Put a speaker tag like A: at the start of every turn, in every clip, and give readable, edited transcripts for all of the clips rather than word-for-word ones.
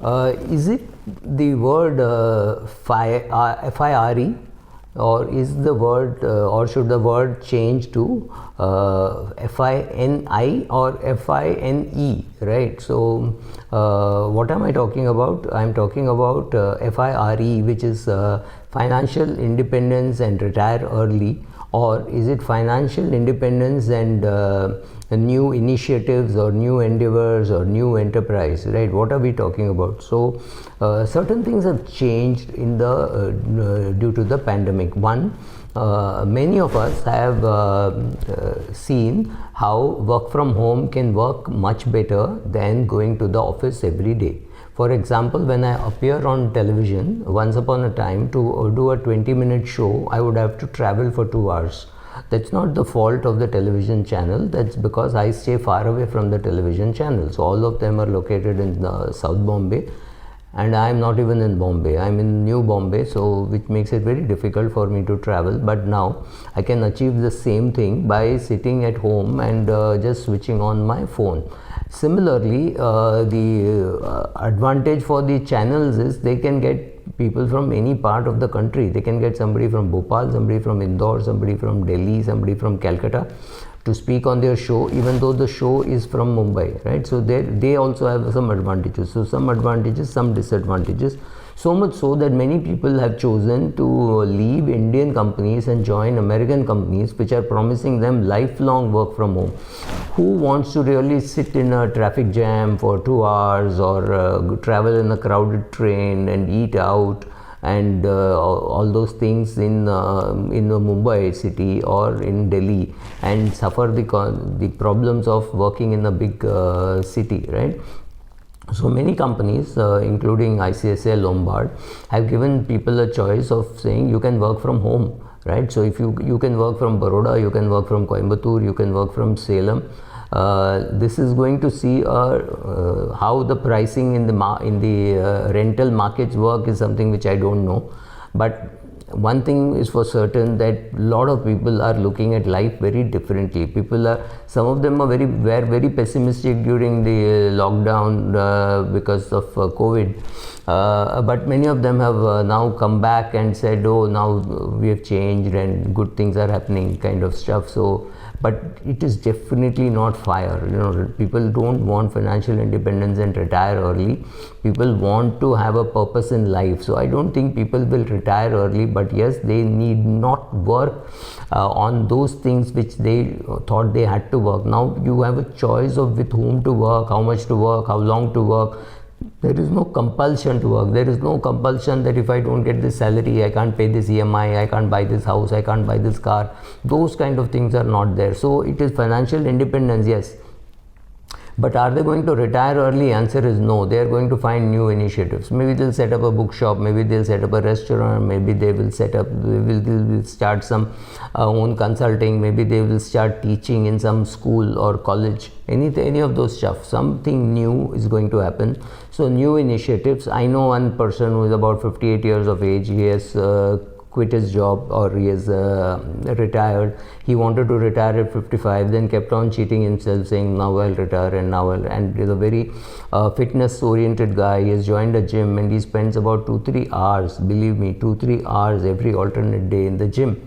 A: Is it the word FIRE, or is the word or should the word change to FINI or FINE, right? So what am I talking about? I'm talking about FIRE, which is financial independence and retire early, or is it financial independence and new initiatives or new endeavors or new enterprise, right? What are we talking about? So certain things have changed in the due to the pandemic. One, many of us have seen how work from home can work much better than going to the office every day. For example, when I appear on television, once upon a time, to do a 20-minute show, I would have to travel for 2 hours. That's not the fault of the television channel. That's because I stay far away from the television channel. So all of them are located in South Bombay, and I am not even in Bombay. I am in New Bombay, so which makes it very difficult for me to travel. But now I can achieve the same thing by sitting at home and just switching on my phone. Similarly, the advantage for the channels is they can get people from any part of the country. They can get somebody from Bhopal, somebody from Indore, somebody from Delhi, somebody from Calcutta to speak on their show, even though the show is from Mumbai, right? So they also have some advantages. So some advantages, some disadvantages. So much so that many people have chosen to leave Indian companies and join American companies which are promising them lifelong work from home. Who wants to really sit in a traffic jam for 2 hours, or travel in a crowded train and eat out and all those things in Mumbai city or in Delhi, and suffer the problems of working in a big city, right? So many companies, including ICICI Lombard, have given people a choice of saying you can work from home, right? So if you can work from Baroda, you can work from Coimbatore, you can work from Salem. This is going to see how the pricing in the rental markets work is something which I don't know. But one thing is for certain, that a lot of people are looking at life very differently. Some of them were very pessimistic during the lockdown because of COVID, but many of them have now come back and said, oh, now we have changed and good things are happening, kind of stuff. So but it is definitely not FIRE. People don't want financial independence and retire early. People want to have a purpose in life. So I don't think people will retire early, but yes, they need not work on those things which they thought they had to work. Now you have a choice of with whom to work, how much to work, how long to work. There is no compulsion to work. There is no compulsion that if I don't get this salary, I can't pay this EMI, I can't buy this house, I can't buy this car. Those kind of things are not there. So it is financial independence, yes. But are they going to retire early? Answer is no. They are going to find new initiatives. Maybe they'll set up a bookshop, maybe they'll set up a restaurant, maybe they will start some own consulting, maybe they will start teaching in some school or college. Any of those stuff. Something new is going to happen. So new initiatives. I know one person who is about 58 years of age. He has quit his job, or he has retired. He wanted to retire at 55, then kept on cheating himself, saying now I'll retire and he's a very fitness oriented guy. He has joined a gym and he spends about 2-3 hours, believe me, 2-3 hours every alternate day in the gym.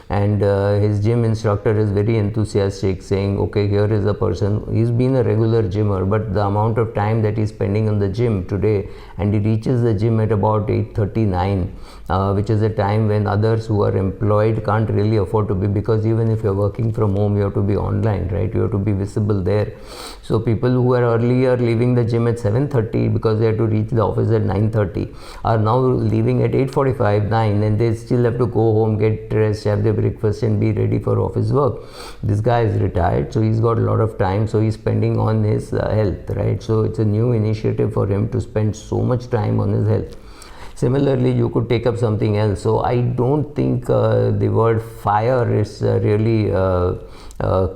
A: And his gym instructor is very enthusiastic, saying, okay, here is a person, he's been a regular gymmer, but the amount of time that he's spending in the gym today, and he reaches the gym at about 8:39, which is a time when others who are employed can't really afford to be, because even if you're working from home, you have to be online, right? You have to be visible there. So people who were earlier leaving the gym at 7:30 because they had to reach the office at 9:30 are now leaving at 8:45, 9, and they still have to go home, get dressed, have their breakfast and be ready for office work. This guy is retired, so he's got a lot of time, so he's spending on his health, right? So it's a new initiative for him to spend so much time on his health. Similarly, you could take up something else. So I don't think the word FIRE is really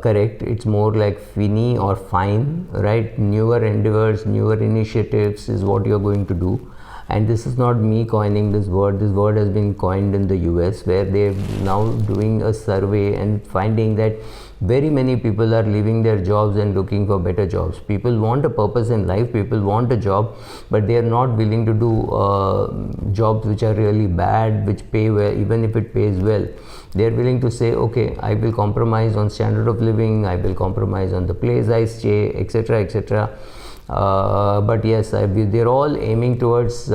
A: correct. It's more like FINI or FINE, right? Newer endeavors, newer initiatives is what you're going to do. And this is not me coining this word. This word has been coined in the US, where they're now doing a survey and finding that very many people are leaving their jobs and looking for better jobs. People want a purpose in life, people want a job, but they are not willing to do jobs which are really bad, which pay well. Even if it pays well, they are willing to say, okay, I will compromise on standard of living, I will compromise on the place I stay, etc., etc. But yes, they're all aiming towards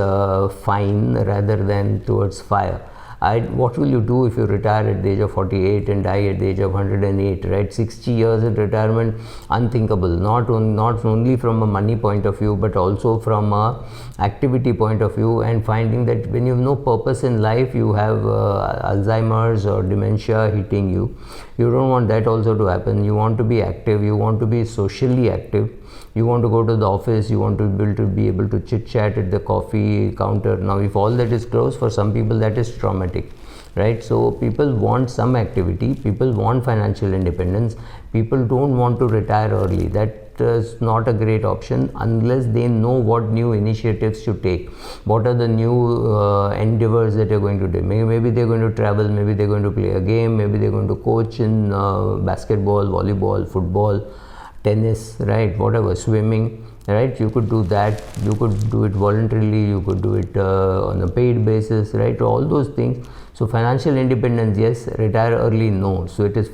A: fine rather than towards fire. What will you do if you retire at the age of 48 and die at the age of 108, right? 60 years in retirement, unthinkable. Not only from a money point of view, but also from a activity point of view, and finding that when you have no purpose in life, you have Alzheimer's or dementia hitting you. You don't want that also to happen. You want to be active, you want to be socially active. You want to go to the office, you want to be able to chit chat at the coffee counter. Now if all that is closed, for some people that is traumatic, right? So people want some activity, people want financial independence, people don't want to retire early. That is not a great option unless they know what new initiatives to take, what are the new endeavors that you're going to do. Maybe they're going to travel, maybe they're going to play a game, maybe they're going to coach in basketball, volleyball, football, tennis, right? Whatever, swimming, right? You could do that. You could do it voluntarily, you could do it on a paid basis, right? All those things. So financial independence, yes. Retire early, no. So it is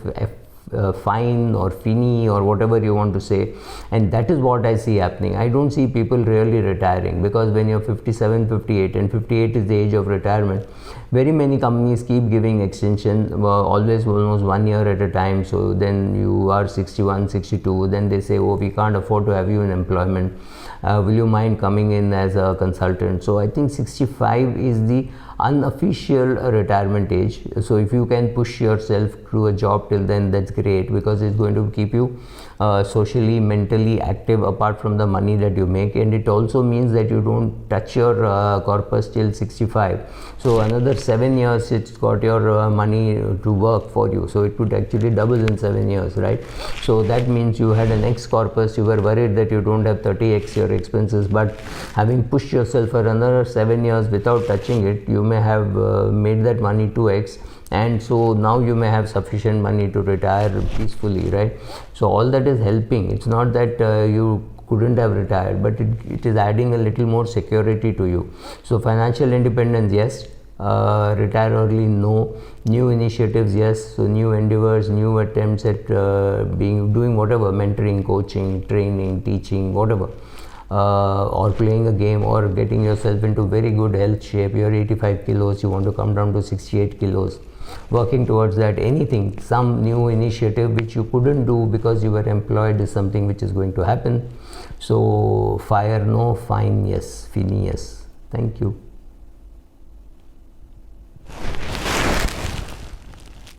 A: fine or finny or whatever you want to say, and that is what I see happening. I don't see people really retiring, because when you're 57, 58, and 58 is the age of retirement, very many companies keep giving extension, always almost 1 year at a time. So then you are 61, 62, then they say, oh, we can't afford to have you in employment, will you mind coming in as a consultant? So I think 65 is the unofficial retirement age. So if you can push yourself through a job till then, that's great, because it's going to keep you socially, mentally active apart from the money that you make. And it also means that you don't touch your corpus till 65. So another 7 years it's got your money to work for you. So it could actually double in 7 years, right? So that means you had an X corpus, you were worried that you don't have 30x your expenses, but having pushed yourself for another 7 years without touching it, you may have made that money 2x, and so now you may have sufficient money to retire peacefully, right? So all that is helping. It's not that you couldn't have retired, but it is adding a little more security to you. So financial independence, yes. Retire early, no. New initiatives, yes. So new endeavors, new attempts at doing whatever, mentoring, coaching, training, teaching, whatever. Or playing a game, or getting yourself into very good health shape. You're 85 kilos, you want to come down to 68 kilos, working towards that. Anything, some new initiative which you couldn't do because you were employed, is something which is going to happen. So fire, no. Fine, yes. Fini, yes. Thank you.